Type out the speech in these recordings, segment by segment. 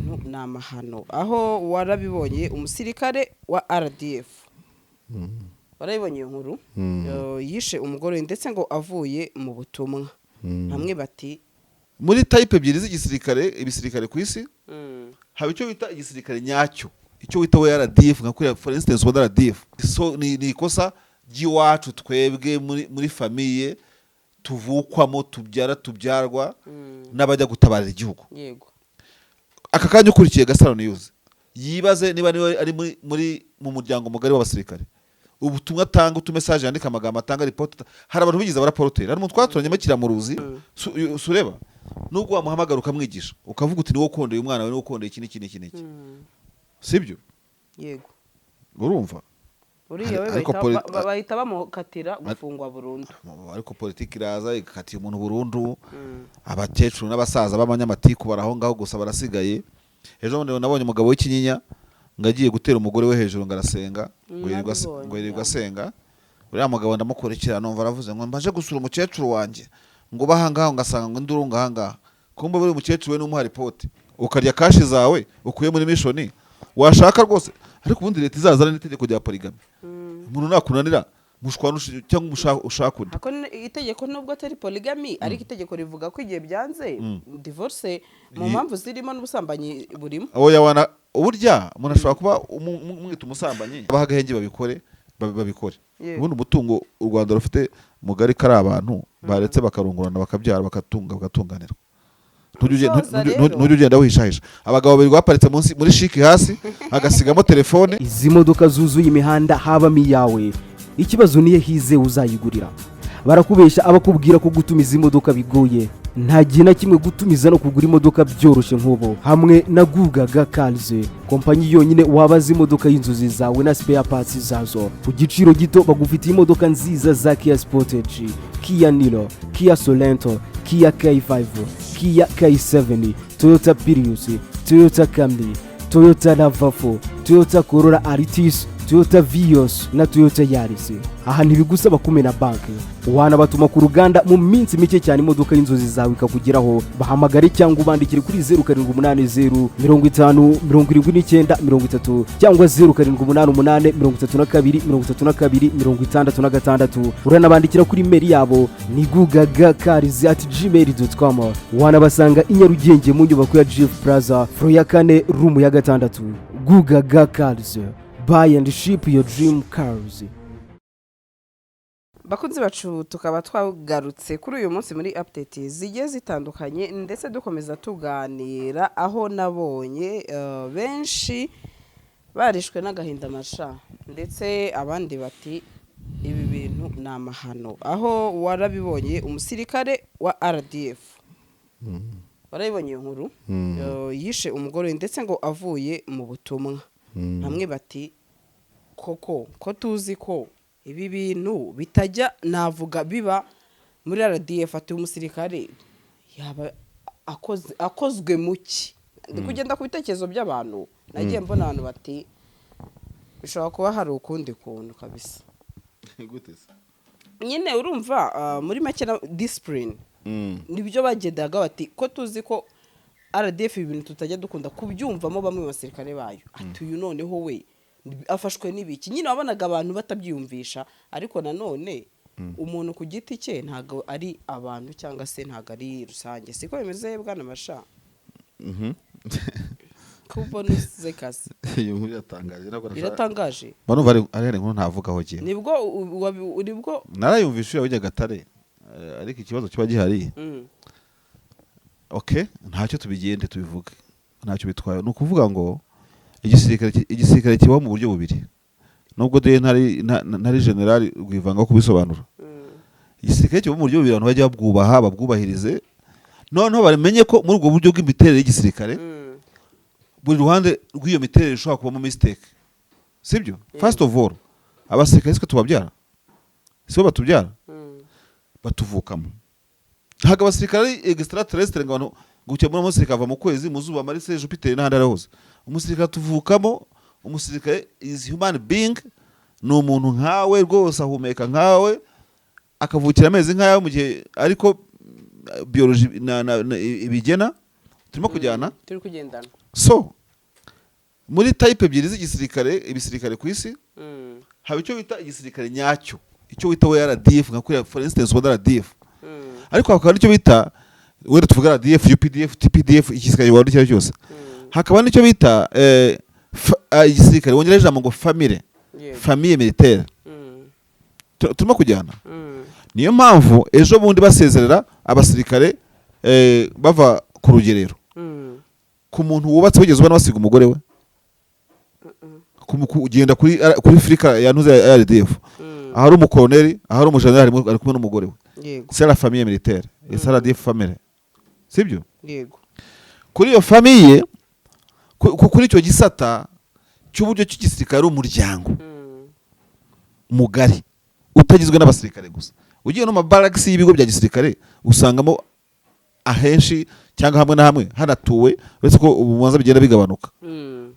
bintu ni amahano aho warabibonye umusirikare wa RDF warabibonye iyo nkuru yishe umugore ndetse ngo avuye mu butumwa hamwe bati muri type ebyiri z'igisirikare ibisirikare ku isi haba icyo bita igisirikare nyacyo icyo wita we RDF nka kuri for instance wa RDF so ni ikosa ry'iwacu twebwe muri famille tuvukwamo tubyarwa n'abajya gutabarira igihugu yego aka kanya ukurikiye Gasaro News yibaze niba ari mu muryango mugari w'abasirikare ubutumwa atanga utumessage yandika amagambo atanga report hari abantu bigize abaraporotera hari umutwaturanye makira mu ruzi sureba nubwo wamuhamagara ukamwigisha ukavuga uti niwo ukondeye umwana we niwo ukondeye iki sibyo yego urumva uriya we bahita bamukatira gufungwa burundu ariko politiki iraza ikatiye umuntu burundu abakecuru n'abasaza b'abanyamatiku baraho ngaho gusa barasigaye ejo nabonye umugabo w'ikinyinya ngagiye gutera umugore we hejuru ngarasenga ngo yirirwa asenga uriya mugabo ndamukurikira numva aravuze ngo mbaje gusura umukecuru wanjye ngo bahangaho ngasanga ngo ndurunga ahangaha kumba buri umukecuru we n'umuha report ukarya kashi zawe ukuye muri mission washaka rwose ariko ubundi leta izazana n'itegeko rya polygamy umuntu nakunanira mushwana cyangwa ushaka undi ako itegeko nubwo atari polygamy ariko itegeko rivuga ko igihe byanze divorce mu mpamvu zirimo n'ubusambanyi burimo oya wana uburya umuntu ashobora kuba umwita umusambanyi abahagahenge babikore ubundi umutungo u Rwanda rufite mugari kari abantu baretse bakarungurana bakabyara bagatunganirwa ntujye ugenda wihishahisha abagabo babiri baparitse munsi muri shiki hasi agasigamo telefone izi modoka zuzuye imihanda habamo iyawe ikibazo niye hize uzayigurira barakubesha abakubwira ko gutumiza imodoka bigoye nta gihe na kimwe gutumiza no kugura imodoka byoroshye nk'ubu hamwe na Gugaga Cars kompanyi yonyine wabaza imodoka y'inzozi zawe na spare parts zazo ku giciro gito bagufitiye imodoka nziza za Kia Sportage, Kia Niro, Kia Sorento, Kia K5, Kia K7, Toyota Prius, Toyota Camry, Toyota RAV4, Toyota Corolla Altis, Toyota Vios na Toyota Yaris. Aha ntibigusaba kumena banki wanabatuma ku ruganda mu minsi mike cyane imodoka y'inzozi zawe ikakugeraho bahamagare cyangwa ubandikire kuri 0780 50 79 30 cyangwa 0788 32 66 uranabandikira kuri mail yabo ni gugagacars@gmail.com wanabasanga i Nyarugenge mu nyubako ya Jeff Plaza floor ya 4 room ya 6 Gugaga Cars. Buy and ship your dream cars. Bakunzi bacu tukaba twagarutse kuri uyu munsi muri update zigiye zitandukanye ndetse dukomeza tuganira aho nabonye benshi barishwe n'agahinda masha ndetse abandi bati ibi bintu ni amahano aho warabibonye umusirikare wa RDF warabibonye iyo nkuru yishe umugore ndetse ngo avuye mu butumwa hamwe bati ko tuzi ko ibi bintu bitajya navuga biba muri RDF ati umusirikare yaba akozwe muki kugenda ku bitekerezo by'abantu nagiye mbona abantu bati bishobora kuba hari ukundi kuntu kabisa nyine urumva muri make na discipline nibyo bagendaga bati ko tuzi ko RDF ibintu tutajya dukunda kubyumvamo bamwe mu basirikare bayo ati uyu noneho we afashwe n'ibiki nyine wabonaga abantu batabyiyumvisha ariko nanone umuntu ku giti cye ntago ari abantu cyangwa se ntago ari rusange siko bimeze bwana masha kubonus zekasi iratangaje bano bari arere nkuru ntavugaho giye nibwo narayumvisha ujya Gatare ariko ikibazo kiba gihari okay ntacyo tubigende tubivuge ntacyo bitwaye no kuvuga ngo igisirikare kiba mu buryo bubiri nubwo de ntari general rwivanga kubisobanura igisirikare kiba mu buryo bubiri abantu bajya babwubaha babwubahirize noneho bamenye ko muri ubwo buryo bw'imiterere y'igisirikare buri ruhande rw'iyo miterere ishobora kubamo mistake sibyo first of all abasirikare siko tubabyara siko batubyara batuvukamo ntago abasirikare extraterrestre ngano gukemura umusirikare ava mu kwezi muzuba Mars Jupiter n'ahandi arahoze umusirikare tuvukamo umusirikare is human being no umuntu nkawe rwose ahumeka nkawe akavukira amezi nkawe mu gihe ariko biology ibigena turimo kujyana turi kugendana. so muri type ebyiri z'igisirikare ibisirikare ku isi haba icyo bita igisirikare nyacyo, icyo wita we RDF nka kuriya for instance wa RDF, ariko hakaba n'icyo bita wenda tuvuga RDF, UPDF, TPDF, igisirikare wari cyo cyose. Hakaba n'icyo bita igisirikare wongera ijambo ngo famille militaire. Turimo kujyana. Niyo mpamvu ejo bundi basezerera abasirikare bava ku rugerero ku muntu wubatse wigeze ubona basiga umugore we kugenda kuri Afrika yanuze ya RDF, ahari umukoloneli, ahari umujenerali ari kumwe n'umugore we. C'est la famille militaire et ça RDF famille, sibyo? Yego. Kuri iyo famille kuri icyo gisata cy'uburyo cy'igisirikare umuryango mugari utagizwe n'abasirikare gusa. Ugiye no mabaragisi y'ibigo bya gisirikare usangamo ahenshi cyangwa hamwe na hamwe hanatuwe, uretse ko ubumanza bigenda bigabanuka.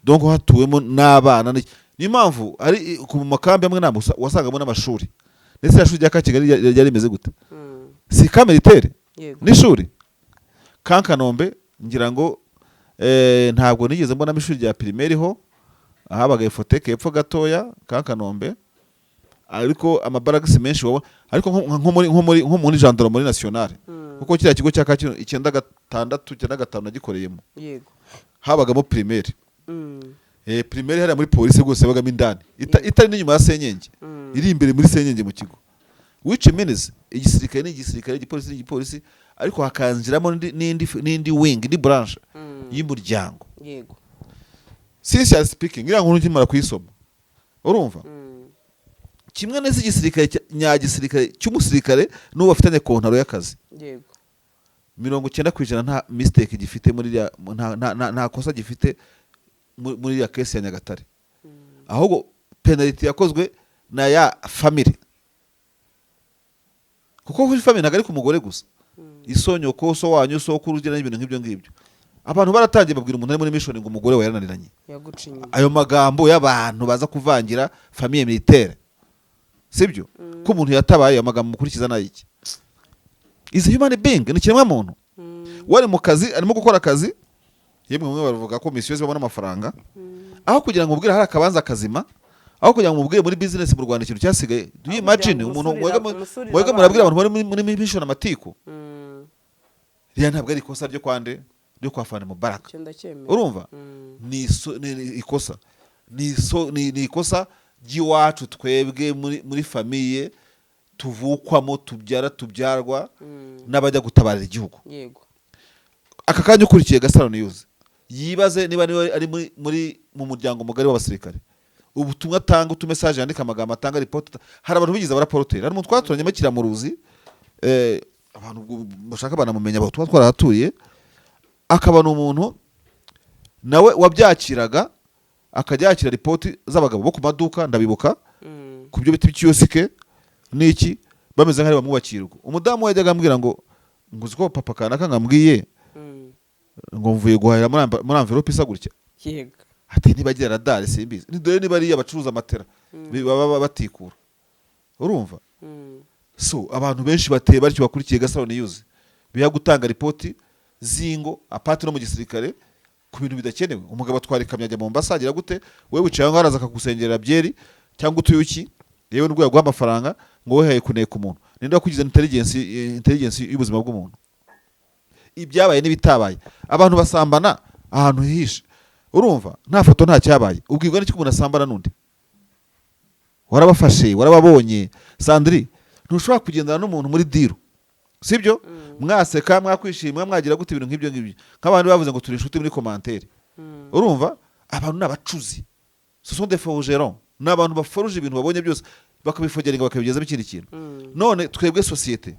Donc hatuwemo n'abana. Ni impamvu ari ku makambi amwe namwe wasangamo n'amashuri. Ndetse ya shuri rya Kakigali ryari rimeze gute? Si ka militaire n'ishuri Kankanombe, ngira ngo ntabwo nigeze mbona ishuri rya primaire ho, ahabaga Efoteke epfo gatoya Kankanombe, ariko amabaragisi menshi waba, ariko nko muri gendarmerie nationale, kuko kiriya kigo cya Kacyiru 96 95 nagikoreyemo. Yego. Habagamo primaire. Primaire hari muri police rwose bagamo indani itari n'inyuma ya Senyenge, iri imbere muri Senyenge mu kigo, which means igisirikare n'igisirikare, igipolisi n'igipolisi, ariko hakanjiramo n'indi wing, indi branch y'umuryango. Yego. Sincerely speaking, ngira ngo nkimara kuyisoma urumva kimwe nese igisirikare nyagisirikare cy'umusirikare n'uwo bafitanye kontaro y'akazi. Yego. 90% nta mistake gifite muri nta kosa gifite muri ya case ya Nyagatare, ahubwo penalty yakozwe na ya family, kuko kuri family ntabwo ari ku mugore gusa, isonyoko so wanyu so kurugera n'ibintu nk'ibyo ngibyo. Abantu baratangiye babwira umuntu ari muri mission ngo umugore we yarananiranye, ayo magambo y'abantu baza kuvangira famille militaire, sibyo? Ko umuntu yatabaye amagambo mukurikiza nayiki is human being, ni kiremwa muntu wari mu kazi arimo gukora akazi. Yemwe mwe bavuga ko mission zibona amafaranga, aho kugira ngo ubwire hari akabanza akazima, aho kugira ngo mubwire muri business mu Rwanda ikintu cyasigaye. Do you imagine umuntu mwega murabwira abantu muri mission amatiku, riya ntabwo ari ikosa ryo kwande ryo kwafana mu baraka, urumva? Ni ikosa, ni ikosa giwacu twebwe muri famille tuvukwamo, tubyarwa n'abajya gutabarira igihugu. Yego. Aka kanya ukurikiye Gasaro News yibaze niba ari mu muryango mugari w'abasirikare, ubutumwa atanga, utumessage yandika, amagambo atanga, report. Hari abantu bigize abaraporoteri, hari umuntu twaturanye makira mu ruzi, abantu bashaka banamumenya abo twatwarahatuye, akaba n'umuntu nawe wabyakiraga, akajya yakira report z'abagabo bo ku maduka, ndabibuka ku byo biti by'iyosike n'iki, bameze nk'ari bamwubakirwa. Umudamu yajyaga ambwira ngo uziko papa kanaka ngambwiye ngo mvuye guhahira muri envelope isa gutya. Yego. Ati ntibagira radar simbizi, ni dore niba ari abacuruza amatera baba batikura, urumva? So abantu benshi bateye baricyo bakurikiye Gasaro News biya gutanga report zingo apati no mu gisirikare ku bintu bidakenewe. Umugabo atwara ikamyo ajya mu Mombasa, agira gute? Wewe wicaye aho haraza akagusengera byeri cyangwa utuyuki, yewe n'ubwo yaguha amafaranga ngo wehaye kuneka umuntu. Ninde wakugize intelligence y'ubuzima bw'umuntu? Ibyabaye n'ibitabaye, abantu basambana ahantu hihishe, urumva? Nta foto nta cyabaye, ubwirwa n'iki umuntu asambana n'undi? Warabafashe, warababonye. Sandri, ntushobora kugendana n'umuntu muri diro, sibyo? Mwaseka, mwakwishimira, mwagira gute ibintu nk'ibyo ngibyo, nk'abantu bavuze ngo turi inshuti muri commentaire, urumva? Abantu n'abacuzi, ce sont des forgerons, n'abantu baforuje ibintu babonye byose bakabifogeringa bakabigeza bikindi kintu. None twebwe societe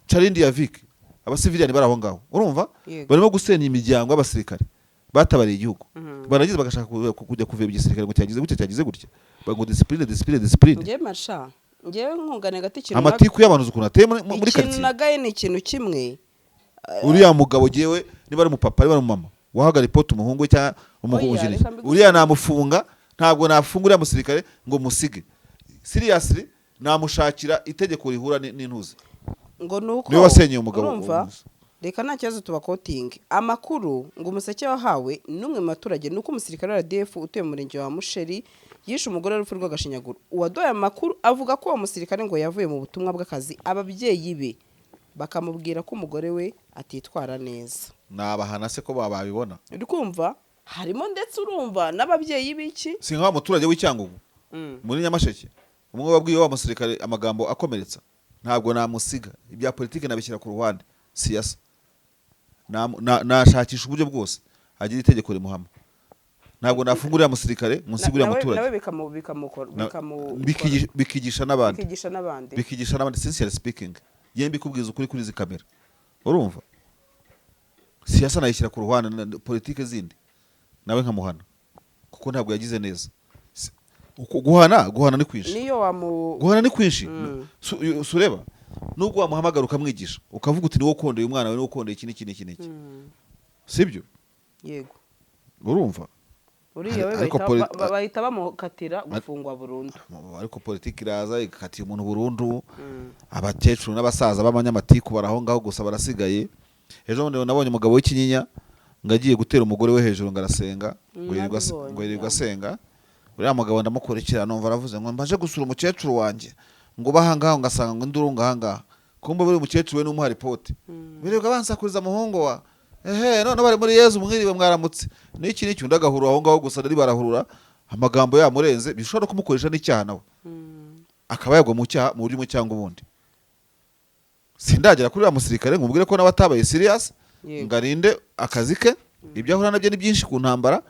Charindi ya Vic, abasiviliani bari aho ngaho, urumva? Barimo gusenya imiryango y'abasirikare batabariye igihugu, baragize bagashaka kujya kuveba igisirikare ngo cyagize gutya, bago discipline. Ngiye masha, ngiye nkungane gati kintu, amatiku y'abantu zukuna ateye muri quartier. Ikintu nagaye ni ikintu kimwe, uriya mugabo jewe niba ari mu papa niba ari mu mama wahaga report umuhungu we cyangwa umuhungu, uriya namufunga, ntabwo nafunga uriya musirikare ngo musige. Seriously namushakira itegeko rihura n'intuzi ngo nuko niwe wasenyeye umugabo. Urumva reka nta kibazo tubakotinge amakuru ngo umuseke wahawe n'umwe mu baturage ni uko umusirikare wa RDF utuye mu murenge wa Musheri yishe umugore w'urupfu rw'agashinyaguro. Uwaduhaye amakuru avuga ko uwo musirikare ngo yavuye mu butumwa bw'akazi, ababyeyi be bakamubwira ko umugore we atitwara neza. nabahana se ko babibona uri kumva harimo ndetse urumva n'ababyeyi b'iki si nka muturage w'Icyangugu muri Nyamasheke umwe wabwiye wa musirikare amagambo akomeretsa ntabwo namusiga ibya politike nabishyira ku ruhande siyasa nashakisha uburyo bwose agira itegeko rimuhama ntabwo nafungurira musirikare musigurira muturage nawe bikigisha n'abandi sincerely speaking yembi kubwiza ukuri kuri izi kamera urumva siyasa nayishyira ku ruhande politike zindi nawe nkamuhana kuko ntabwo yagize neza guhana ni kwinshi guhana ni kwinshi sureba nubwo wamuhamagara ukamwigisha ukavuga uti niwo ukondeye umwana wawe niwo ukondeye iki n'iki sibyo yego urumva uriya we bahita bamukatira gufungwa burundu ariko politiki iraza igakatira umuntu burundu abakecuru n'abasaza b'abanyamatiku baraho ngaho gusa barasigaye ejo bundi nabonye umugabo w'ikinyinya ngo agiye gutera umugore we hejuru ngo arasenga ngo yirirwa asenga uriya mugabo ndamukurikira numva aravuze ngo mbaje gusura umukecuru wanjye ngo bahangaho ngasanga ngo induru ngahangaha kumba buri umukecuru we n'umuha ripoti birirwa bansakuriza muhungu wa none bari muri Yezu mwiriwe mwaramutse n'iki ndagahurura aho ngaho gusa ari barahurura amagambo yamurenze bishobora kumukoresha n'icyaha nawe akaba yagwa mu cyaha mu buryo cyangwa ubundi sindagera kuri wa musirikare ngubwire ko nawe atabaye serious ngarinde akazi ke ibyo ahura nabyo ni byinshi ku ntambara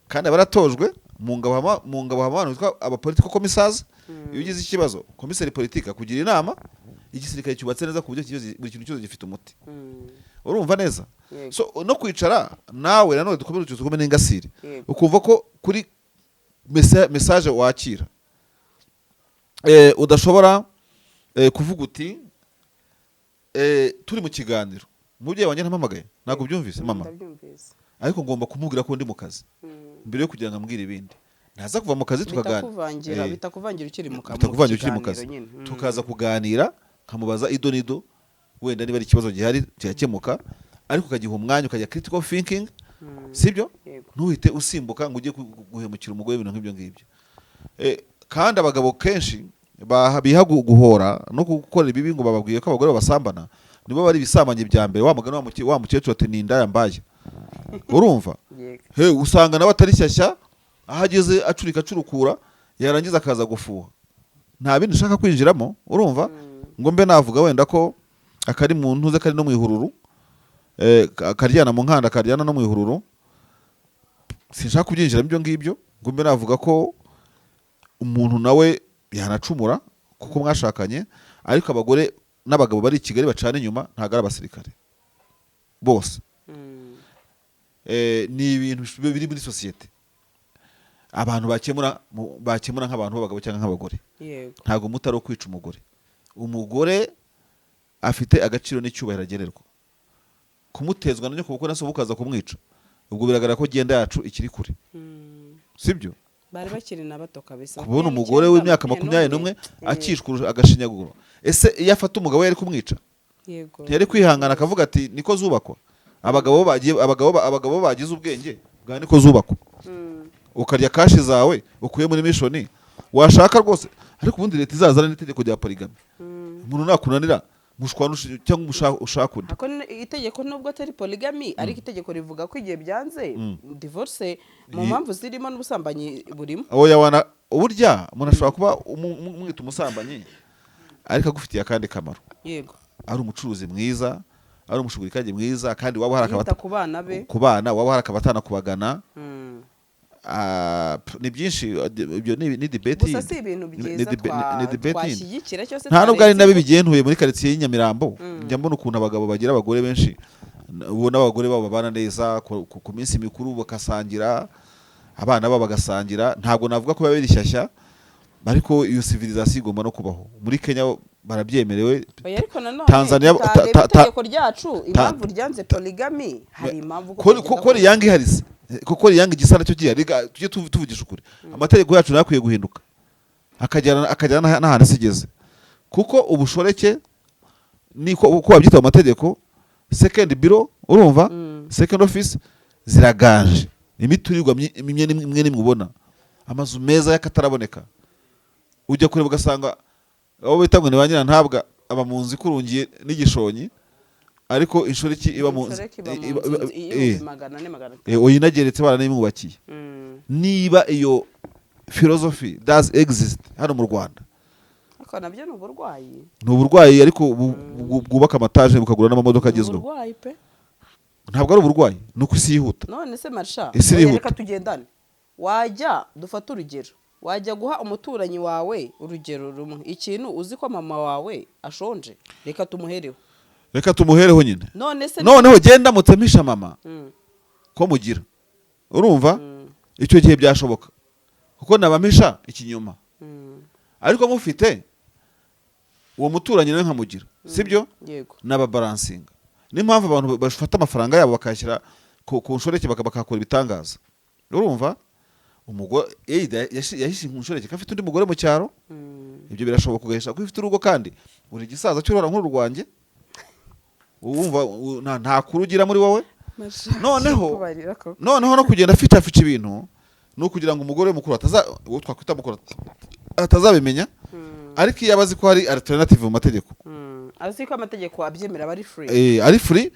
kandi baratojwe mu ngabo hamana witwa abapolitiko commissars iyo ugize ikibazo komisari politika kugira inama igisirikare cyubatse neza ku buryo buri kintu cyose gifite umuti urumva neza so no kwicara nawe nanone dukomere tuzugume n'ingasire ukumva ko kuri message wakira udashobora kuvuga uti turi mu kiganiro umubyeyi wanjye ntampamagaye ntabwo byumvise mama ariko ngomba kumubwira ko ndi mu kazi mbere yo kugira ngo ambwire ibindi naza kuva mu kazi tukaganira bitakuvangira ukiri mu kazi tukaza kuganira nkamubaza ido nido wenda niba ari ikibazo gihari cyakemuka ariko ukagiha umwanya ukajya critical thinking sibyo ntuhite usimbuka ngo ujye guhemukira umugore ibintu nk'ibyo ngibyo kandi abagabo kenshi biha guhora no gukora ibibi ngo bababwiye ko abagore basambana nibo bari bisamanye bya mbere wa mugana wa mukecuru ati ninda mbaye urumva usanga nawe atari shyashya ahageze acurukura yarangiza akaza gufuha nta bindi nshaka kwinjiramo urumva ngo mbe navuga wenda ko akari mu ntuze kari no mu ihururu akaryana mu nkanda akaryana no mu ihururu sinshaka kubyinjiramo ibyo ngibyo ngo mbe navuga ko umuntu nawe yanacumura kuko mwashakanye ariko abagore n'abagabo bari i Kigali bacana inyuma ntago ari abasirikare bose ni ibintu biri muri societe abantu bakemura nk'abantu b'abagabo cyangwa nk'abagore ntago mutari kwica umugore afite agaciro n'icyubahiro agererwa kumutezwa nanyo kuko naso bukaza kumwica ubwo biragaragara ko genda yacu ikiri kure sibyo bari bakiri nabato kabisa kubona umugore w'imyaka 21 akishwa agashinyaguro ese iyo afata umugabo yari kumwica yari kwihangana akavuga ati niko zubakwa abagabo bagize ubwenge bwa niko zubakwa ukarya kashi zawe ukuye muri mission washaka rwose ariko ubundi leta izazana n'itegeko rya polygamy umuntu nakunanira mushwanusha cyangwa ushaka undi ako itegeko nubwo atari polygamy ariko itegeko rivuga ko igihe byanze divorce mu mpamvu zirimo n'ubusambanyi burimo oya wana uburya umuntu ashobora kuba umwita umusambanyi ariko agufitiye akandi kamaro yego ari umucuruzi mwiza ari umushugurikaje mwiza kandi waba hari akabata ku bana waba hari akabatana kubagana ni byinshi ibyo ni debate gusa si ibintu byiza twashyigikira cyose nta nubwo ari nabi bigentuye muri quartier y'Inyamirambo njya mbona ukuntu abagabo bagira abagore benshi ubona abagore babo babana neza ku minsi mikuru bakasangira abana babo bagasangira ntabwo navuga ko babiri shyashya ariko iyo civilization igomba no kubaho muri Kenya barabyemerewe Tanzania itegeko ryacu impamvu ryanze polygamy hari impamvu ko yangi harise kuko yangi gisana cyo tujye tuvugisha ukuri amategeko yacu nakwiye guhinduka akajyana n'ahantu sigeze kuko ubushoreke niko uko babyita amategeko second bureau urumva second office ziraganje imiturirwa imwe n'imwe ubona amazu meza y'akataraboneka ujya kureba ugasanga abo bita ngo ni ba nyirantabwa aba mu nzu ikurungiye n'igishonyi ariko inshoreke iba mu nzu oyinageretse baranayimwubakiye niba iyo philosophy does exist hano mu Rwanda ariko nabyo ni uburwayi ariko bwubaka amataje bukagura n'amamodoka agezweho ntabwo ari uburwayi ni uko isi yihuta none se marsha reka tugendane wajya dufata urugero wajya guha umuturanyi wawe urugero rumwe ikintu uzi ko mama wawe ashonje reka tumuhereho nyine noneho genda mutsemisha mama ko mugira urumva icyo gihe byashoboka kuko nabamisha ikinyuma ariko mufite uwo muturanyi nawe nkamugira sibyo n'ababalansinga n'impamvu abantu bafata amafaranga yabo bakayashyira ku nshoreke bakakora ibitangaza urumva umugore yahishe inshoreke ko afite undi mugore mu cyaro ibyo birashoboka ugahisha ko ufite urugo kandi uri gisaza cy'uruhara nk'uru rwanjye wumva nta kuru ugira muri wowe noneho no kugenda afica ibintu ni ukugira ngo umugore mukuru twakwita mukuru atazabimenya ariko iyo abazi ko hari alternative mu mategeko azi ko amategeko abyemera ari free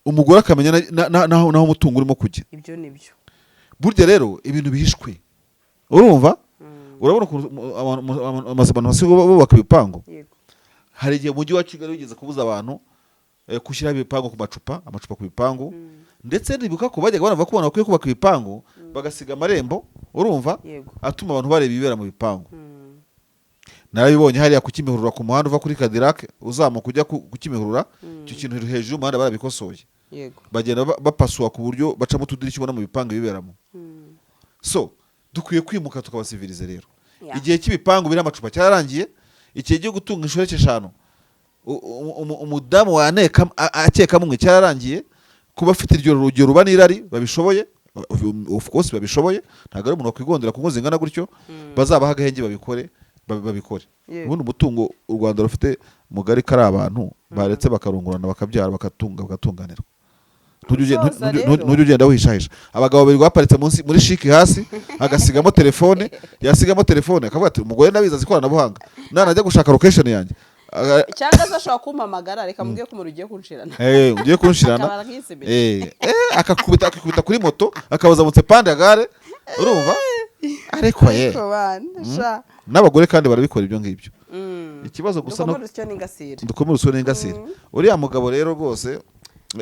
umugore akamenya naho umutungo urimo kujya ibyo nibyo burya rero ibintu bihishwe urumva urabona abantu basigaye bubaka ibipangu hari igihe umujyi wa Kigali wigeze kubuza abantu gushyiraho ibipangu ku amacupa ku bipangu ndetse nibuka ko bajyaga banava kubona bakwiye kubaka ibipangu bagasiga amarembo urumva atuma abantu bareba ibibera mu bipangu narabibonye hariya ku Kimihurura ku muhanda uva kuri Cadillac uzamuka ujya ku Kimihurura icyo kintu hejuru y'umuhanda barabikosoye bagenda bapasua ku buryo bacamo utudirishya ubona mu bipangu biberamo so dukwiye kwimuka tukabasivirize rero igihe cy'ibipangu biri amacupa cyararangiye igihe cyo gutunga inshoreke 5 umudamu waneka akekamo umwe cyararangiye kuba afite iryo rugero ruba n'irari babishoboye of course babishoboye ntabwo ari umuntu wakwigondera kungoza ingana gutyo bazabaha agahenge babikore ubundi umutungo u Rwanda rufite mugari kari abantu baretse bakarungurana bakabyara bagatunganirwa ntujye ugenda wihishahisha abagabo babiri baparitse munsi muri shiki hasi agasigamo telefone akavuga ati umugore nabizi azi ikoranabuhanga nanajya gushaka location yanjye cyangwa se ashobora kumpamagara reka mubwiye ko ugiye kunshirana ugiye kunshirana akakubita kuri moto akabazamutse pande ya gare urumva ariko n'abagore kandi barabikora ibyo ngibyo ikibazo gusa no dukomere usyo n'ingasire uriya mugabo rero rwose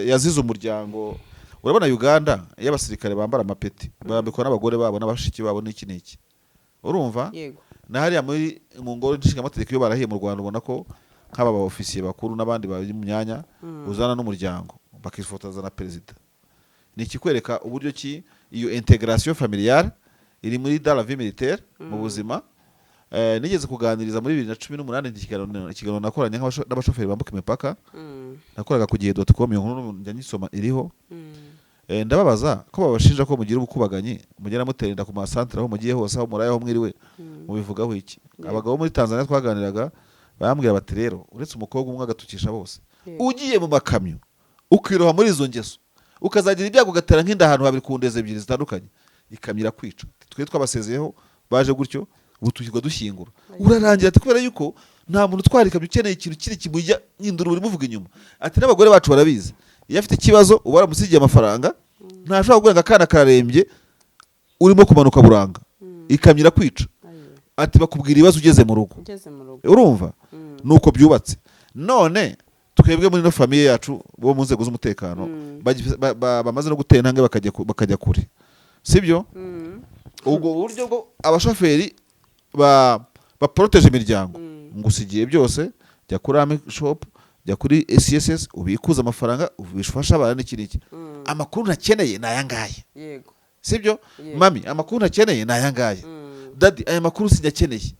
yazize umuryango urabona Uganda y'abasirikare bambara amapeti barambikwa n'abagore babo n'abashiki babo n'iki urumva na hariya mu ngoro nshinga amategeko iyo barahiye mu Rwanda ubona ko nk'aba ofisiye bakuru n'abandi bari mu myanya uzana n'umuryango bakifotoza na perezida ni ikikwereka uburyo ki iyo integration familiale iri muri dans la vie militaire mu buzima nigeze kuganiriza muri 2018 ikiganiro nakoranye n'abashoferi bambuka imipaka nakoraga ku gihe.com njya nyisoma iriho ndababaza ko babashinja ko mugira ubukubaganyi mugera muterinda ku masantre aho mugiye hose aho muraye aho mwiriwe mubivugaho iki abagabo muri Tanzania twaganiraga bambwira bati rero uretse umukobwa umwe agatukisha bose ugiye mu makamyo ukiroha muri izo ngeso ukazagira ibyago gatera nk'inda ahantu habiri ku ndeze ebyiri zitandukanye ikamira kwica twe twabasezeyeho baje gutyo ubutukirwa dushyingura urarangira ati kubera yuko nta muntu twarika ukeneye ikintu kiri kimujya nk'induru buri muvuga inyuma ati n'abagore bacu barabizi iyo afite ikibazo uba waramusigiye amafaranga ntashobora kugurenga akana kararembye urimo kumanuka buranga ikamira kwica ati bakubwira ibibazo ugeze mu rugo urumva nuko byubatse none twebwe muri no famille yacu bo mu nzego z'umutekano bamaze no gutera intambwe bakajya kure sibyo ubwo buryo bwo abashoferi baproteje imiryango ngusigiye byose jya kuri Army shop jya kuri SSS ubikuza amafaranga ubifasha abana n'iki amakuru nakeneye nayangaye yego sibyo mami amakuru nakeneye nayangaye daddy aya makuru sinyakeneye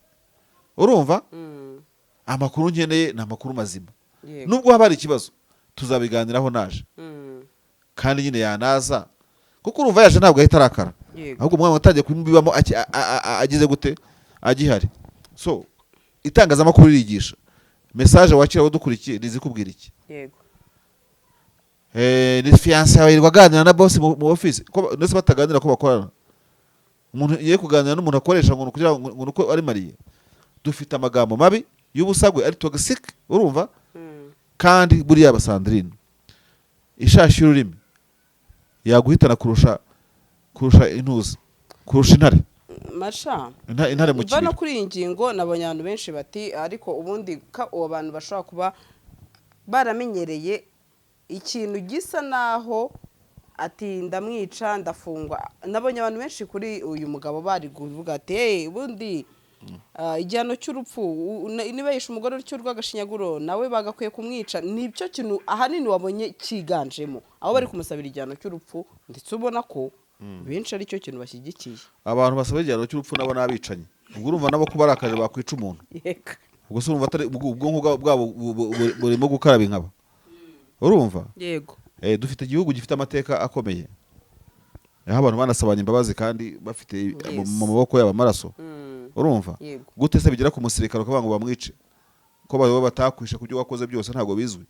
urumva amakuru nkeneye na makuru mazima nubwo haba hari ikibazo tuzabiganiraho naje kandi nyine yanaza kuko urumva yaje ntabwo ahita arakara ahubwo umwana watangiye kubibamo agize gute agihari so itangazamakuru rigisha message wakira wadukurikiye nizikubwira iki yego ni fiance yawe yirirwa aganira na boss mu office ndetse bataganira ko bakorana. Umuntu ye kuganira n'umuntu akoresha ngo kugira ngo uko ari mariye. Dufite amagambo mabi y'ubusagwe ari toxic urumva kandi buriya Sandrine ishashi y'ururimi yaguhitana kurusha intuza kurusha intare intare mu kibiri. no kuri iyi ngingo nabonye abantu benshi bati ariko ubundi uwo bantu bashobora kuba baramenyereye ikintu gisa naho ati ndamwica ndafungwa. Nabonye abantu benshi kuri uyu mugabo bari kuvuga ati ubundi igihano cy'urupfu niba yishe umugore w'urw'agashinyaguro nawe bagakwiye kumwica. Nibyo kintu ahanini wabonye cyiganjemo aho bari kumusabira igihano cy'urupfu ndetse ubona ko benshi ari cyo kintu bashyigikiye. Abantu basaba igihano cy'urupfu nabo n'abicanyi ubwo urumva nabo ko barakaje bakwica umuntu ubwo se urumva atari ubwonko bwabo burimo gukaraba inkaba urumva. Yego dufite igihugu gifite amateka akomeye aho abantu banasabanye imbabazi kandi bafite mu maboko yabo amaraso urumva. Gute se bigera ku musirikare ukavuga ngo bamwice ko baba batakwisha kubyo wakoze byose ntago bizwi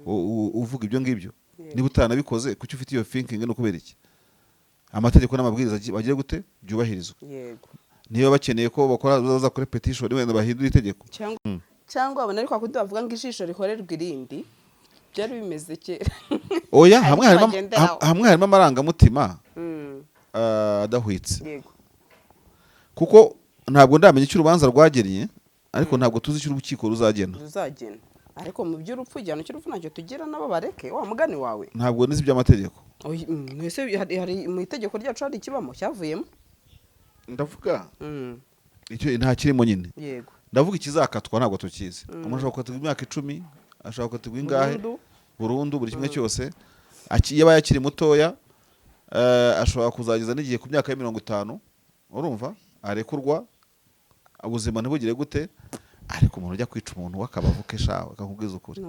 uvuga ibyo ngibyo niba utanabikoze kuki ufite iyo thinking no kubera iki amategeko n'amabwiriza bagiye gute byubahirizwa. Niba bakeneye ko bakora baza kuri petition wenda bahindura itegeko cyangwa abana ariko akundi bavuga ngo ijisho rikorerwa irindi byari bimeze kera. Oya hamwe harimo amarangamutima adahwitse kuko ntabwo ndamenye icyo urubanza rwagennye ariko ntabwo tuzi icyo urukiko ruzagena ariko mu by'urupfu igihano cy'urupfu ntacyo tugira nabo bareke wa mugani wawe. Ntabwo nizi by'amategeko hari mu itegeko ryacu hari ikibamo cyavuyemo ndavuga icyo nta kirimo nyine. Ndavuga ikizakatwa ntabwo tukizi. Umuntu ashobora gukatirwa imyaka 10 ashobora gukatirwa ingahe burundu buri kimwe cyose yaba yakiri mutoya ashobora kuzageza n'igihe ku myaka ya 50 urumva arekurwa ubuzima ntibugire gute ariko umuntu ujya kwica umuntu wakabavu ke shawe akakubwiza ukuri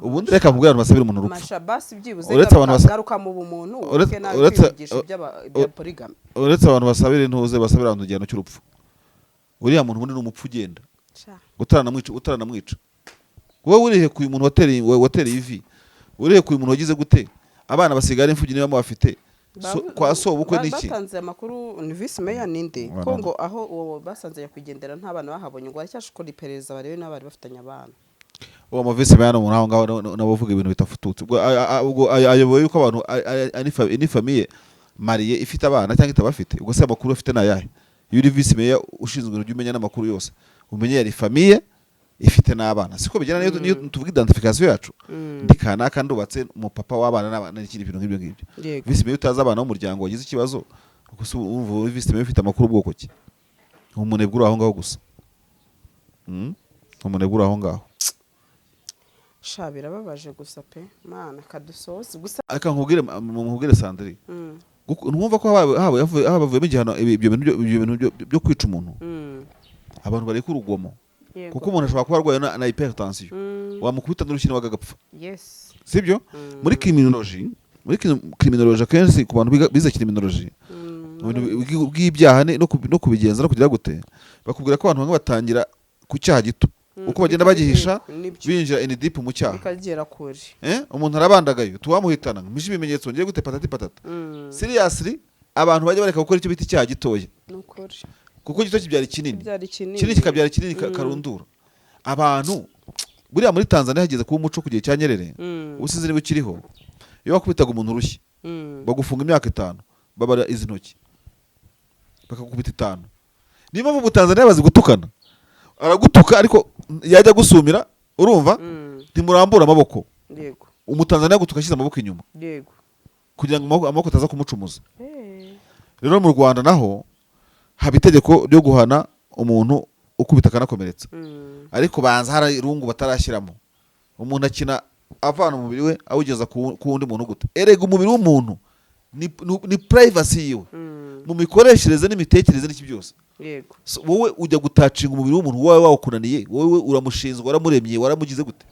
ubundi reka nkubwira abantu basabira umuntu urupfu mashabasi byibuze garuka mu bumuntu uke nawe kwigisha ibya polygamy. Uretse abantu basabira intuze basabira abantu igihano cy'urupfu uriya muntu ubundi n'umupfu ugenda utaranamwica wowe urihekuye umuntu watereye ivi urihekuye umuntu wagize gute abana basigara imfubyi niba bafite kwa so bukwe niki. Batanze amakuru ni vice mayor ninde Kongo aho uwo basanze yakwigendera nta bana bahabonye ngo aracyashukora iperereza barebe n'abari bafitanye abana. Uwo mu vice mayor mu naho ngaho nabavuga ibintu bitafututse ubwo ayoboye yuko abantu ni famille mariye ifite abana cyangwa itabafite ubwo se amakuru afite nayahe. Iyo uri vice mayor ushinzwe ibintu by'umenya n'amakuru yose umenye yari famille ifite n'abana siko bigena niyo tuvuga identification yacu ndikana kandi ubatse mu papa w'abana n'ikindi bintu nk'ibyo ngibyo. Vice mayor utaza abana b'umuryango wagize ikibazo gusa umva vice mayor ufite amakuru ubwoko ki umunebwe aho ngaho gusa umunebwe aho ngaho shabira babaje gusa pe mana kadusozi gusa aka nkubwire Sandrine numva ko habavuyemo igihano ibyo bintu byo kwica umuntu abantu bareka urugomo kuko umuntu ashobora kuba arwaye na hypertension wamukubita n'urukino wagagapfa sibyo. Muri criminology akenshi ku bantu bize criminology bw'ibyaha no kubigenza no kugira gute bakubwira ko abantu bamwe batangira ku cyaha gito uko bagenda bagihisha binjira in deep mu cyaha bikagera kure. Umuntu arabandagayo tuwamuhitana mije ibimenyetso ngiye gute patata seriously abantu bajya bareka gukora icyo bita icyaha gitoya kuko gito kibyara kinini kikabyara kinini karundura abantu. Buriya muri Tanzania hageze kuba umuco kugiye cya Nyerere usize niba ukiriho iyo wakubitaga umuntu urushyi bagufunga imyaka 5 babara izi ntoki bakakubita 5. Niba mu Tanzania bazi gutukana aragutuka ariko yajya gusumira urumva ntimurambura amaboko umutanzania gutuka ashyize amaboko inyuma kugira ngo amaboko ataza kumucumuza. Rero mu Rwanda naho haba itegeko ryo guhana umuntu ukubita akanakomeretsa ariko banza hari irungu batarashyiramo umuntu akina avana umubiri we awugeza ku wundi muntu gute. Erega umubiri w'umuntu ni privacy yiwe mu mikoreshereze n'imitekerereze n'iki byose. Wowe ujya gutacinga umubiri w'umuntu wawe wawukunaniye wowe uramushinzwe waramuremye waramugize gute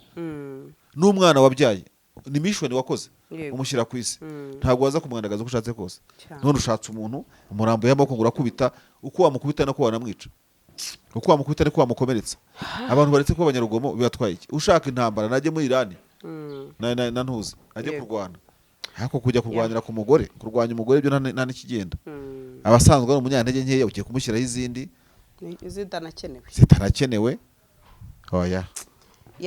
n'umwana wabyaye ni mission wakoze umushyira ku isi ntabwo waza kumwandagaza uko ushatse kose. None ushatse umuntu umurambo y'amaboko ngurakubita uko wamukubita no ko wanamwica uko wamukubita no ko wamukomeretsa. Abantu baretse ko abanyarugomo bibatwaye iki ushaka intambara najye muri Iran na ntuzi ajye Yego. kurwana ariko kujya kurwanira ku mugore kurwanya umugore byo nta n'ikigenda abasanzwe ari umunyantege nkeya ugiye kumushyiraho izindi zitanakenewe oya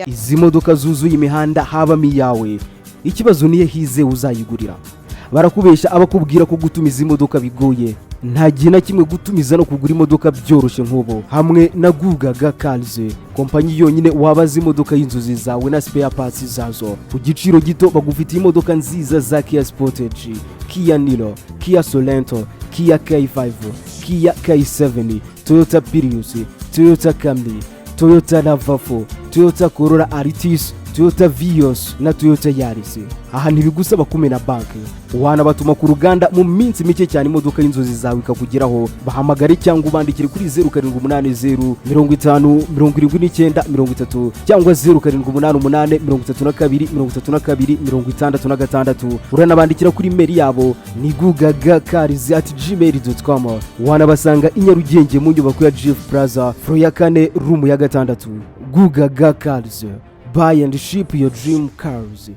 izi modoka zuzuye imihanda habamo iyawe ikibazo niyo hize uzayigurira barakubesha abakubwira ko gutumiza imodoka bigoye nta gihe na kimwe gutumiza no kugura imodoka byoroshye nk'ubu hamwe na Gugaga Cars kompanyi yonyine wabaza imodoka y'inzozi zawe na spare parts zazo ku giciro gito bagufitiye imodoka nziza za Kia Sportage, Kia Niro, Kia Sorento, Kia K5, Kia K7, Toyota Prius, Toyota Camry, Toyota RAV4, Toyota Corolla Altis, Toyota Vios na Toyota Yaris. Aha ntibigusaba kumena banki wanabatuma ku ruganda mu minsi mike cyane imodoka y'inzozi zawe ikakugeraho bahamagare cyangwa ubandikire kuri 0780 50 79 30 cyangwa 0788 uranabandikira kuri mail yabo ni gugagacars@gmail.com wanabasanga i Nyarugenge mu nyubako ya Jeff Plaza floor ya 4 room ya 6 Gugaga Cars. Buy and ship your dream cars.